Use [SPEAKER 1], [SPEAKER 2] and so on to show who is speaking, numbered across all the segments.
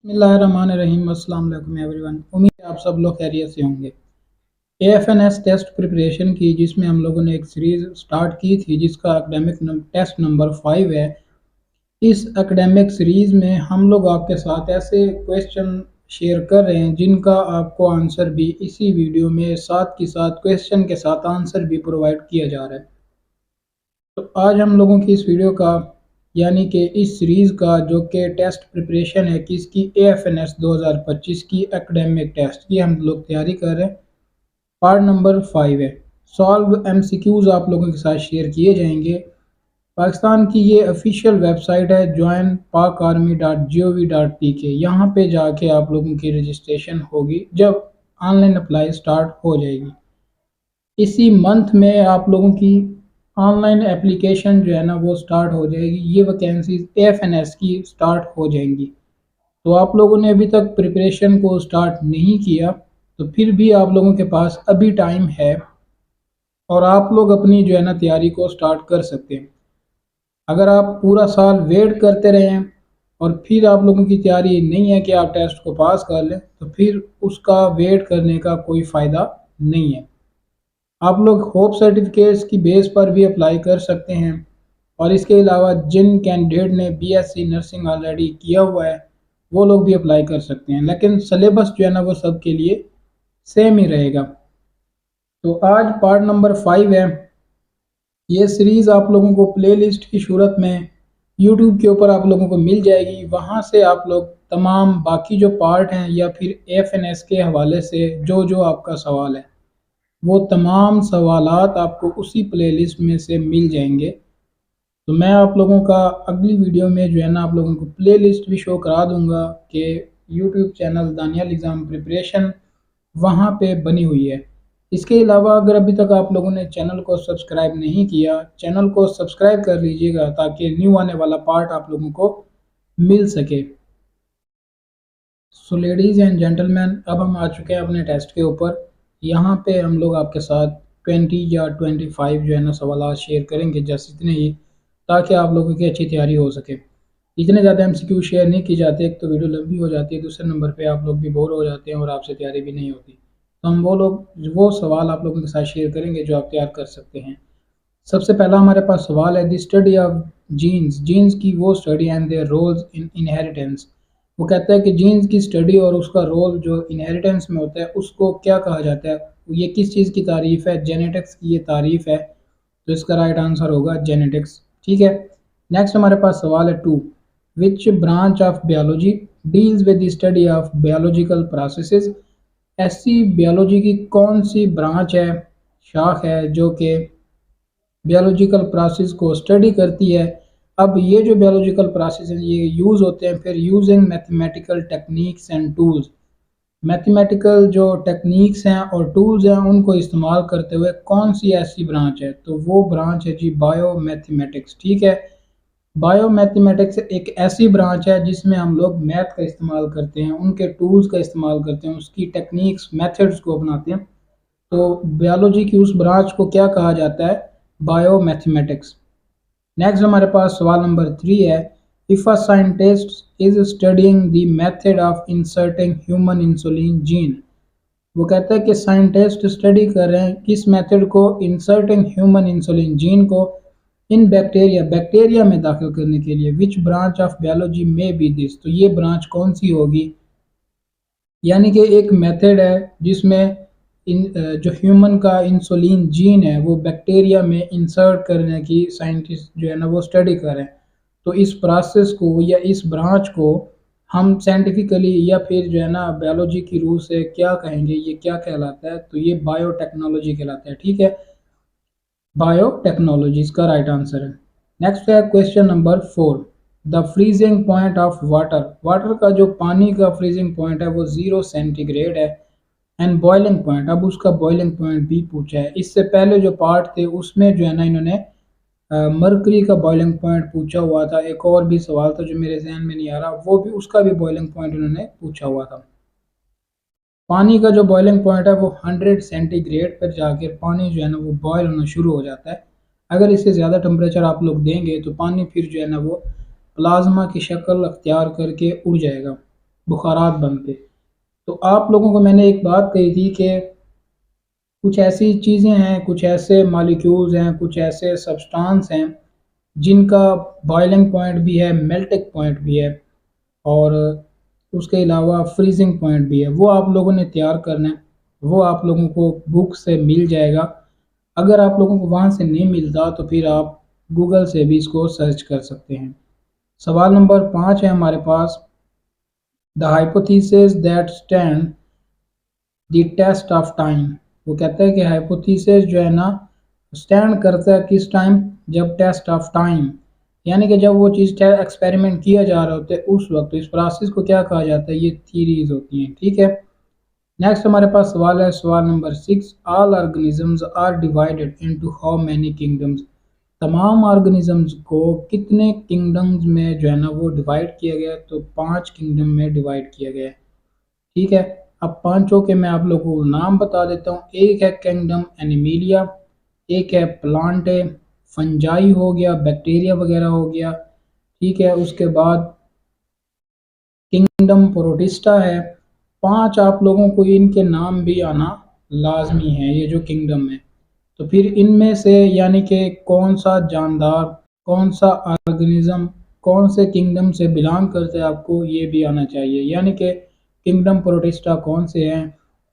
[SPEAKER 1] बिस्मिल्लाहिर्रहमानिर्रहीम। अस्सलाम वालेकुम एवरीवन। उम्मीद है आप सब लोग खैरियत से होंगे। एएफएनएस टेस्ट प्रिपरेशन की जिसमें हम लोगों ने एक सीरीज़ स्टार्ट की थी जिसका एकेडमिक टेस्ट नंबर 5 है। इस एकेडमिक सीरीज़ में हम लोग आपके साथ ऐसे क्वेश्चन शेयर कर रहे हैं जिनका आपको आंसर भी इसी वीडियो में साथ के साथ क्वेश्चन के साथ आंसर भी प्रोवाइड किया जा रहा है। तो आज हम लोगों की इस वीडियो का यानी कि इस सीरीज़ का जो कि टेस्ट प्रिपरेशन है कि इसकी एएफएनएस 2025 की एकेडमिक टेस्ट की हम लोग तैयारी कर रहे हैं। पार्ट नंबर 5 है। सॉल्व एमसीक्यूज आप लोगों के साथ शेयर किए जाएंगे। पाकिस्तान की ये ऑफिशियल वेबसाइट है joinpakarmy.gov.pk। यहाँ पे जाके आप लोगों की रजिस्ट्रेशन होगी जब ऑनलाइन अप्लाई स्टार्ट हो जाएगी। इसी मंथ में आप लोगों की ऑनलाइन एप्लीकेशन जो है ना वो स्टार्ट हो जाएगी। ये वैकेंसीज एएफएनएस की स्टार्ट हो जाएंगी। तो आप लोगों ने अभी तक प्रिपरेशन को स्टार्ट नहीं किया तो फिर भी आप लोगों के पास अभी टाइम है और आप लोग अपनी जो है ना तैयारी को स्टार्ट कर सकते हैं। अगर आप पूरा साल वेट करते रहें और फिर आप लोगों की तैयारी नहीं है कि आप टेस्ट को पास कर लें तो फिर उसका वेट करने का कोई फ़ायदा नहीं है। आप लोग होप सर्टिफिकेट्स की बेस पर भी अप्लाई कर सकते हैं और इसके अलावा जिन कैंडिडेट ने बीएससी नर्सिंग ऑलरेडी किया हुआ है वो लोग भी अप्लाई कर सकते हैं, लेकिन सिलेबस जो है ना वो सबके लिए सेम ही रहेगा। तो आज पार्ट नंबर 5 है। ये सीरीज़ आप लोगों को प्लेलिस्ट की सूरत में यूट्यूब के ऊपर आप लोगों को मिल जाएगी। वहाँ से आप लोग तमाम बाकी जो पार्ट हैं या फिर एएफएनएस के हवाले से जो जो आपका सवाल है वो तमाम सवालात आपको उसी प्लेलिस्ट में से मिल जाएंगे। तो मैं आप लोगों का अगली वीडियो में जो है ना आप लोगों को प्लेलिस्ट भी शो करा दूंगा कि YouTube channel Daniyal exam preparation वहाँ पे बनी हुई है। इसके अलावा अगर अभी तक आप लोगों ने चैनल को सब्सक्राइब नहीं किया, चैनल को सब्सक्राइब कर लीजिएगा ताकि न्यू आने वाला पार्ट आप लोगों को मिल सके। सो लेडीज़ एंड जेंटलमैन, अब हम आ चुके हैं अपने टेस्ट के ऊपर। यहाँ पे हम लोग आपके साथ 20 या 25 जो है ना सवाल शेयर करेंगे, जस्ट इतने ही, ताकि आप लोगों की अच्छी तैयारी हो सके। इतने ज़्यादा एमसीक्यू शेयर नहीं की जाते, एक तो वीडियो लंबी हो जाती है, दूसरे नंबर पे आप लोग भी बोर हो जाते हैं और आपसे तैयारी भी नहीं होती। तो हम वो सवाल आप लोगों के साथ शेयर करेंगे जो आप तैयार कर सकते हैं। सबसे पहला हमारे पास सवाल है, the study of genes. Genes की वो study and their roles in inheritance. वो कहता है कि जीन्स की स्टडी और उसका रोल जो इनहेरिटेंस में होता है उसको क्या कहा जाता है। ये किस चीज़ की तारीफ़ है? जेनेटिक्स की ये तारीफ़ है। तो इसका राइट आंसर होगा जेनेटिक्स। ठीक है। नेक्स्ट हमारे पास सवाल है 2, which branch of biology deals with the study of biological processes. ऐसी बायोलॉजी की कौन सी ब्रांच है, शाख है जो कि बायोलॉजिकल प्रोसेस को स्टडी करती है। अब ये जो बायोलॉजिकल प्रोसेस हैं ये यूज़ होते हैं फिर using mathematical techniques and tools. Mathematical जो टेक्निक्स हैं और टूल्स हैं उनको इस्तेमाल करते हुए कौन सी ऐसी ब्रांच है? तो वो ब्रांच है जी बायो मैथमेटिक्स। ठीक है। बायो मैथमेटिक्स एक ऐसी ब्रांच है जिसमें हम लोग मैथ का इस्तेमाल करते हैं, उनके टूल्स का इस्तेमाल करते हैं, उसकी टेक्निक्स मेथड्स को अपनाते हैं। तो बायोलॉजी की उस ब्रांच को क्या कहा जाता है? Bio mathematics. नेक्स्ट हमारे पास सवाल नंबर 3 है, if a scientist is studying the method of inserting human insulin gene. वो कहता है कि साइंटिस्ट स्टडी कर रहे हैं किस मेथड को? इंसर्टिंग ह्यूमन इंसुलिन जीन को इन बैक्टीरिया, बैक्टीरिया में दाखिल करने के लिए। विच ब्रांच ऑफ बायोलॉजी में बी दिस। तो ये ब्रांच कौन सी होगी? यानी कि एक मेथड है जिसमें जो ह्यूमन का इंसुलिन जीन है वो बैक्टीरिया में इंसर्ट करने की साइंटिस्ट जो है ना वो स्टडी कर रहे हैं। तो इस प्रोसेस को या इस ब्रांच को हम साइंटिफिकली या फिर जो है ना बायोलॉजी की रूह से क्या कहेंगे, ये क्या कहलाता है? तो ये बायोटेक्नोलॉजी कहलाता है। ठीक है। बायोटेक्नोलॉजी इसका राइट आंसर है। नेक्स्ट है question number 4, the freezing point of water. Water का जो पानी का फ्रीजिंग पॉइंट है वो 0 सेंटीग्रेड है। एंड बॉइलिंग पॉइंट, अब उसका बॉइलिंग पॉइंट भी पूछा है। इससे पहले जो पार्ट थे उसमें जो है ना इन्होंने मरकरी का बॉइलिंग पॉइंट पूछा हुआ था। एक और भी सवाल था जो मेरे जहन में नहीं आ रहा, वो भी उसका भी बॉइलिंग पॉइंट इन्होंने पूछा हुआ था। पानी का जो बॉइलिंग पॉइंट है वो 100 सेंटीग्रेड पर जाकर पानी जो है ना वो बॉयल होना शुरू हो जाता है। अगर इससे ज़्यादा टेम्परेचर आप लोग देंगे तो पानी फिर जो है ना वो प्लाज्मा की शक्ल अख्तियार करके उड़ जाएगा। बुखारात बन के। तो आप लोगों को मैंने एक बात कही थी कि कुछ ऐसी चीज़ें हैं, कुछ ऐसे मॉलिक्यूल्स हैं, कुछ ऐसे सब्सटेंस हैं जिनका बॉइलिंग पॉइंट भी है, मेल्टिंग पॉइंट भी है और उसके अलावा फ्रीजिंग पॉइंट भी है। वो आप लोगों ने तैयार करना है, वो आप लोगों को बुक से मिल जाएगा। अगर आप लोगों को वहाँ से नहीं मिलता तो फिर आप गूगल से भी इसको सर्च कर सकते हैं। सवाल नंबर 5 है हमारे पास, the hypothesis that stand the test of time. वो कहता है कि हाइपोथेसिस जो है ना स्टैंड करता है किस टाइम, जब टेस्ट ऑफ टाइम, यानी कि जब वो चीज़ एक्सपेरिमेंट किया जा रहा होता है उस वक्त। इस प्रोसेस को क्या कहा जाता है, ये थीरीज होती हैं, ठीक है। नेक्स्ट हमारे पास सवाल है, सवाल number 6, all organisms are divided into how many kingdoms. तमाम ऑर्गेनिजम्स को कितने किंगडम्स में जो है ना वो डिवाइड किया गया है, तो 5 किंगडम में डिवाइड किया गया है, ठीक है। अब पांचों के मैं आप लोगों को नाम बता देता हूँ। एक है किंगडम एनिमिलिया, एक है प्लांटे, फंजाई हो गया, बैक्टीरिया वगैरह हो गया, ठीक है। उसके बाद किंगडम प्रोटिस्टा है। 5 आप लोगों को इनके नाम भी आना लाजमी है, ये जो किंगडम है। तो फिर इनमें से यानी कि कौन सा जानदार, कौन सा ऑर्गेनिज्म कौन से किंगडम से बिलोंग करते हैं आपको ये भी आना चाहिए, यानी कि किंगडम प्रोटिस्टा कौन से हैं,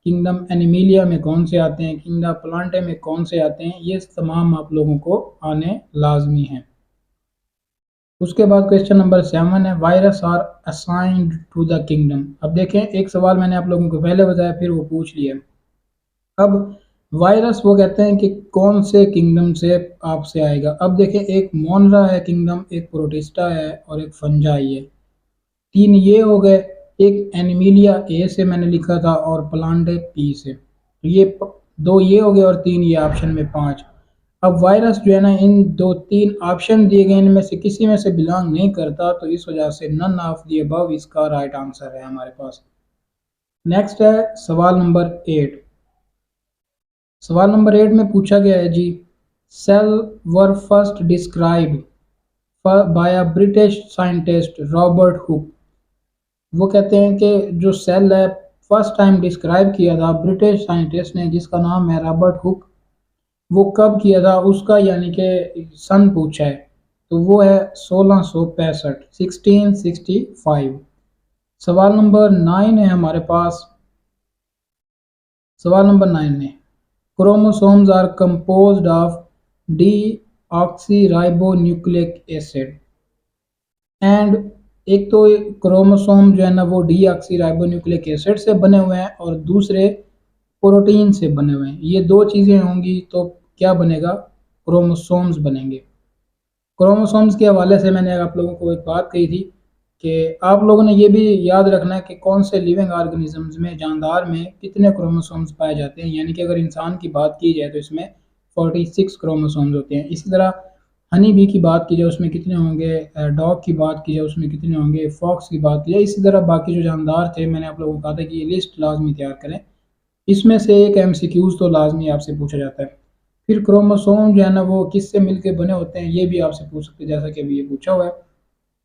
[SPEAKER 1] किंगडम एनिमिलिया में कौन से आते हैं, किंगडम प्लांटे में कौन से आते हैं, ये तमाम आप लोगों को आने लाजमी हैं। उसके बाद क्वेश्चन नंबर 7 है, virus are assigned to the kingdom. अब देखें, एक सवाल मैंने आप लोगों को पहले बताया फिर वो पूछ लिया। अब वायरस वो कहते हैं कि कौन से किंगडम से आपसे आएगा। अब देखें, एक मोनरा है किंगडम, एक प्रोटिस्टा है और एक फंजाई है। 3 ये हो गए। एक एनिमिलिया ए से मैंने लिखा था और प्लांटे पी से। तो ये 2 ये हो गए और 3 ये ऑप्शन में 5। अब वायरस जो है ना इन 2-3 ऑप्शन दिए गए इनमें से किसी में से बिलोंग नहीं करता, तो इस वजह से नन ऑफ द अबव इसका राइट आंसर है हमारे पास। नेक्स्ट है सवाल नंबर 8। सवाल नंबर 8 में पूछा गया है जी, cell were first described by a British scientist Robert Hooke. वो कहते हैं कि जो सेल है फर्स्ट टाइम डिस्क्राइब किया था ब्रिटिश साइंटिस्ट ने जिसका नाम है रॉबर्ट हुक। वो कब किया था उसका यानी कि सन पूछा है, तो वो है 1665, 1665। सवाल नंबर 9 है हमारे पास। सवाल नंबर 9 में, chromosomes are composed of deoxyribonucleic acid and. एक तो क्रोमोसोम जो है ना वो deoxyribonucleic acid से बने हुए हैं और दूसरे प्रोटीन से बने हुए हैं। ये 2 चीज़ें होंगी तो क्या बनेगा, क्रोमोसोम्स बनेंगे। क्रोमोसोम्स के हवाले से मैंने आप लोगों को एक बात कही थी कि आप लोगों ने ये भी याद रखना है कि कौन से लिविंग ऑर्गेनिजम्स में, जानदार में कितने क्रोमोसोम्स पाए जाते हैं। यानी कि अगर इंसान की बात की जाए तो इसमें 46 क्रोमोसोम्स होते हैं। इसी तरह हनी बी की बात की जाए उसमें कितने होंगे, डॉग की बात की जाए उसमें कितने होंगे, फॉक्स की बात की जाए, इसी तरह बाकी जो जानदार थे मैंने आप लोगों को कहा था कि ये लिस्ट लाजमी तैयार करें। इसमें से एक एमसीक्यूज तो लाजमी आपसे पूछा जाता है। फिर क्रोमोसोम जो है ना वो किससे मिलके बने होते हैं ये भी आपसे पूछ सकते हैं, जैसा कि अभी ये पूछा हुआ है।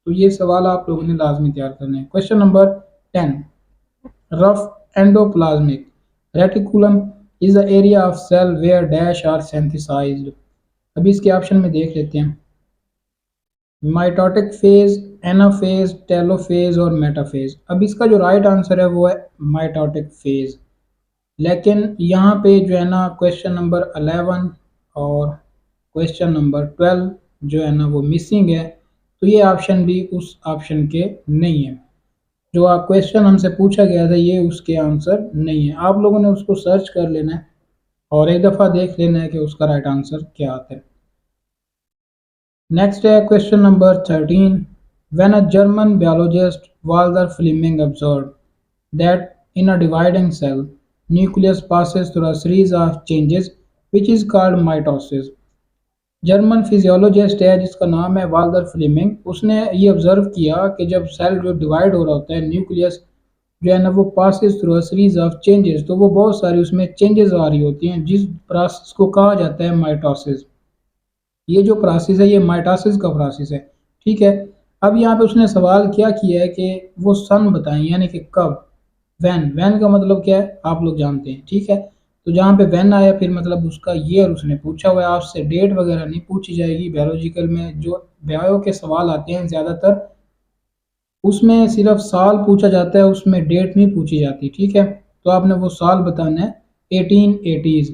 [SPEAKER 1] तो ये सवाल आप लोगों ने लाजमी तैयार करने हैं। Question number 10, rough endoplasmic reticulum is the area of cell where dash are synthesised. अभी इसके ऑप्शन में देख लेते हैं, माइटोटिक फेज, एनाफेज, टेलोफेज और मेटाफेज। अब इसका जो राइट आंसर है वो है माइटोटिक फेज। लेकिन यहाँ पे जो है ना क्वेश्चन नंबर 11 और क्वेश्चन नंबर 12 जो है ना वो मिसिंग है, तो ये ऑप्शन भी उस ऑप्शन के नहीं है। जो आप क्वेश्चन हमसे पूछा गया था ये उसके आंसर नहीं है। आप लोगों ने उसको सर्च कर लेना है और एक दफ़ा देख लेना है कि उसका राइट आंसर क्या आता है। नेक्स्ट है question number 13, when a German biologist Walter Flemming observed that in a dividing cell, nucleus passes through a series of changes which is called mitosis। German physiologist है जिसका नाम है वाल्टर फ्लेमिंग, उसने ये ऑब्जर्व किया कि जब सेल जो डिवाइड हो रहा होता है, न्यूक्लियस जो है ना वो passes through a series of changes, तो वो बहुत सारी उसमें चेंजेस आ रही होती हैं जिस प्रोसेस को कहा जाता है माइटोसिस। ये जो प्रोसेस है ये माइटोसिस का प्रोसेस है, ठीक है। अब यहाँ पे उसने सवाल क्या किया है कि वो सन बताएं, यानी कि कब। वैन का मतलब क्या है आप लोग जानते हैं, ठीक है। तो जहाँ पे वैन आया फिर मतलब उसका ईयर उसने पूछा हुआ है, आपसे डेट वगैरह नहीं पूछी जाएगी। बायोलॉजिकल में जो बायो के सवाल आते हैं ज़्यादातर उसमें सिर्फ साल पूछा जाता है, उसमें डेट नहीं पूछी जाती, ठीक है। तो आपने वो साल बताना है 1880s।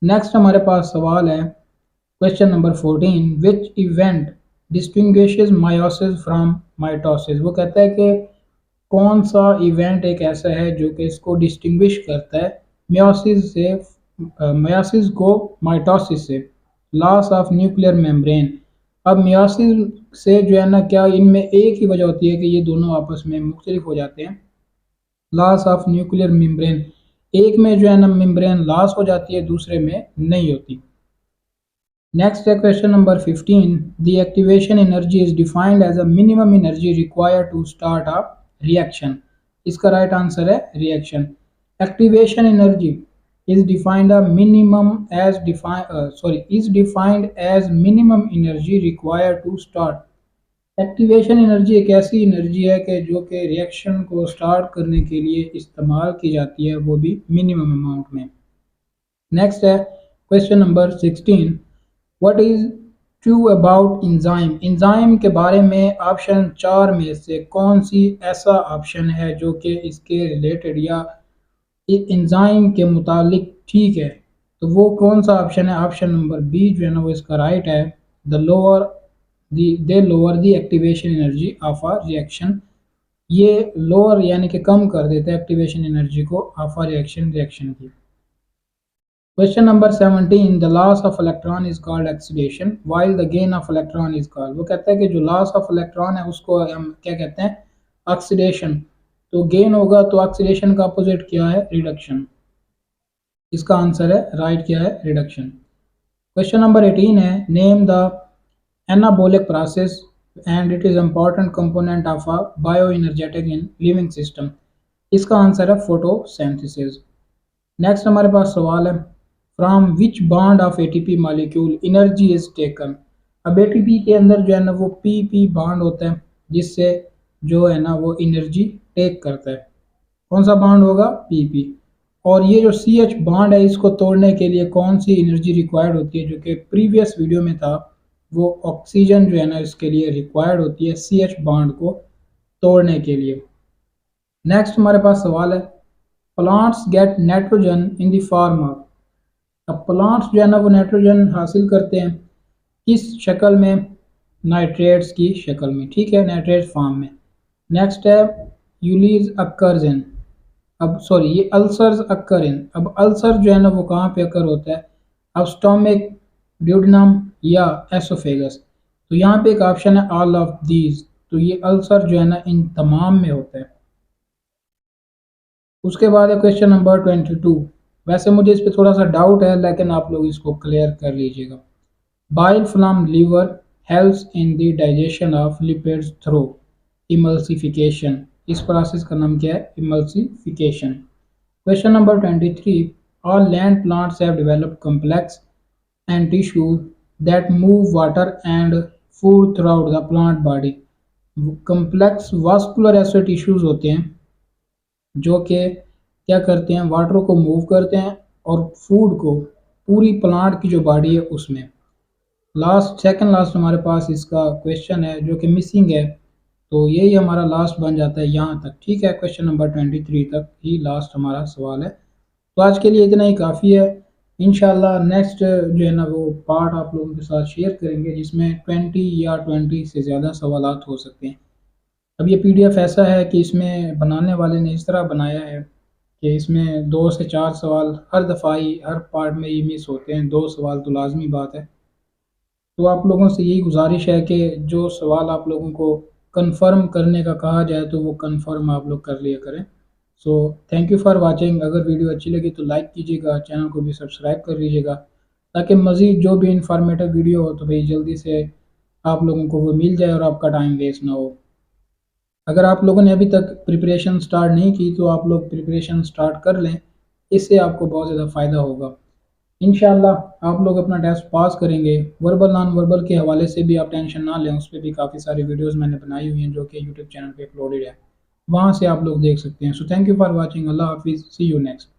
[SPEAKER 1] नेक्स्ट हमारे पास सवाल है question number 14, which event distinguishes meiosis from mitosis. वो कहता है कि कौन सा इवेंट एक ऐसा है जो कि इसको डिस्टिंग्विश करता है मियोसिस से, मियोसिस को माइटोसिस से। Loss of nuclear membrane. अब मियोसिस से जो है ना, क्या इनमें एक ही वजह होती है कि ये दोनों आपस में मुख्तलिफ हो जाते हैं। लॉस ऑफ न्यूक्लियर मेम्ब्रेन, एक में जो है ना मेम्ब्रेन लॉस हो जाती है, दूसरे में नहीं होती। नेक्स्ट है question number 15, the activation energy is defined as a minimum energy required to start a reaction. इसका राइट आंसर है reaction. Activation energy is defined a minimum as is defined as minimum energy required to start। Activation energy एक ऐसी energy है कि जो कि reaction को start करने के लिए इस्तेमाल की जाती है, वो भी मिनिमम अमाउंट में। नेक्स्ट है question number 16, what is true about enzyme. Enzyme के बारे में ऑप्शन 4 में से कौन सी ऐसा ऑप्शन है जो कि इसके रिलेटेड या इंजाइम के मुतालिक ठीक है। तो वो कौन सा ऑप्शन है, ऑप्शन नंबर बी जो है ना वो इसका राइट है। The lower they lower the activation energy of a reaction. ये लोअर यानी कि कम कर देते हैं एक्टिवेशन एनर्जी को ऑफ अ रिएक्शन की। Question number 17, the loss of electron is called oxidation while the gain of electron is called. वो कहता है कि जो लॉस ऑफ इलेक्ट्रॉन है उसको हम क्या कहते हैं, ऑक्सीडेशन। तो गेन होगा तो ऑक्सीडेशन का अपोजिट क्या है, रिडक्शन। इसका आंसर है राइट क्या है, रिडक्शन। क्वेश्चन नंबर 18 है, name the anabolic process and it is important component of a bio energetic in living system. इसका आंसर है फोटोसिंथेसिस। नेक्स्ट हमारे पास सवाल है, from which bond of ATP molecule energy is taken. अब ATP के अंदर जो है ना वो पी बॉन्ड होता है जिससे जो है ना वो एनर्जी टेक करता है। कौन सा बॉन्ड होगा, पी। और ये जो सी एच बॉन्ड है इसको तोड़ने के लिए कौन सी एनर्जी रिक्वायर्ड होती है, जो कि प्रीवियस वीडियो में था, वो ऑक्सीजन जो है ना इसके लिए रिक्वायर्ड होती है सी एच बॉन्ड को तोड़ने के लिए। नेक्स्ट हमारे पास सवाल है, plants get nitrogen in the form of. अब प्लांट्स जो है ना वो नाइट्रोजन हासिल करते हैं किस शक्ल में, नाइट्रेट्स की शक्ल में, ठीक है, नाइट्रेट फॉर्म में। नेक्स्ट है यूलीज अक्कर्स इन। अब सॉरी ये अल्सर्स अक्कर इन। अब अल्सर जो है ना वो कहाँ पे अकर होता है, अब स्टोमिक, ड्यूडेनम या एसोफेगस। तो यहाँ पे एक ऑप्शन है ऑल ऑफ दीज। तो ये अल्सर जो है ना इन तमाम में होता है। उसके बाद है क्वेश्चन नंबर 22। वैसे मुझे इस पर थोड़ा सा डाउट है लेकिन आप लोग इसको क्लियर कर लीजिएगा। Bile from liver helps in the digestion of lipids through emulsification. इस प्रोसेस का नाम क्या है, emulsification. Question number 23, all land plants have developed complex and tissue that move water and food throughout the plant body. Complex vascular ऐसे tissues होते हैं जो कि क्या करते हैं, वाटर को मूव करते हैं और फूड को पूरी प्लांट की जो बॉडी है उसमें। लास्ट सेकंड लास्ट हमारे पास इसका क्वेश्चन है जो कि मिसिंग है, तो यही हमारा लास्ट बन जाता है यहाँ तक, ठीक है। क्वेश्चन नंबर 23 तक ही लास्ट हमारा सवाल है। तो आज के लिए इतना ही काफ़ी है। इंशाल्लाह नेक्स्ट जो है ना वो पार्ट आप लोगों के साथ शेयर करेंगे जिसमें 20 या 20 से ज़्यादा सवाल हो सकते हैं। अब ये पीडीएफ ऐसा है कि इसमें बनाने वाले ने इस तरह बनाया है कि इसमें 2 से 4 सवाल हर दफ़ा ही हर पार्ट में ही मिस होते हैं, 2 सवाल तो लाजमी बात है। तो आप लोगों से यही गुजारिश है कि जो सवाल आप लोगों को कंफर्म करने का कहा जाए तो वो कंफर्म आप लोग कर लिया करें। सो थैंक यू फॉर वाचिंग। अगर वीडियो अच्छी लगी तो लाइक कीजिएगा, चैनल को भी सब्सक्राइब कर लीजिएगा ताकि मज़ीद जो भी इंफॉर्मेटिव वीडियो हो तो भाई जल्दी से आप लोगों को वो मिल जाए और आपका टाइम वेस्ट ना हो। अगर आप लोगों ने अभी तक प्रिपरेशन स्टार्ट नहीं की तो आप लोग प्रिपरेशन स्टार्ट कर लें, इससे आपको बहुत ज़्यादा फ़ायदा होगा। इंशाल्लाह आप लोग अपना टेस्ट पास करेंगे। वर्बल नॉन वर्बल के हवाले से भी आप टेंशन ना लें, उस पर भी काफ़ी सारी वीडियोज़ मैंने बनाई हुई हैं जो कि यूट्यूब चैनल पे अपलोडेड है, वहाँ से आप लोग देख सकते हैं। So thank you for watching. Allah हाफिज़, सी यू नेक्स्ट।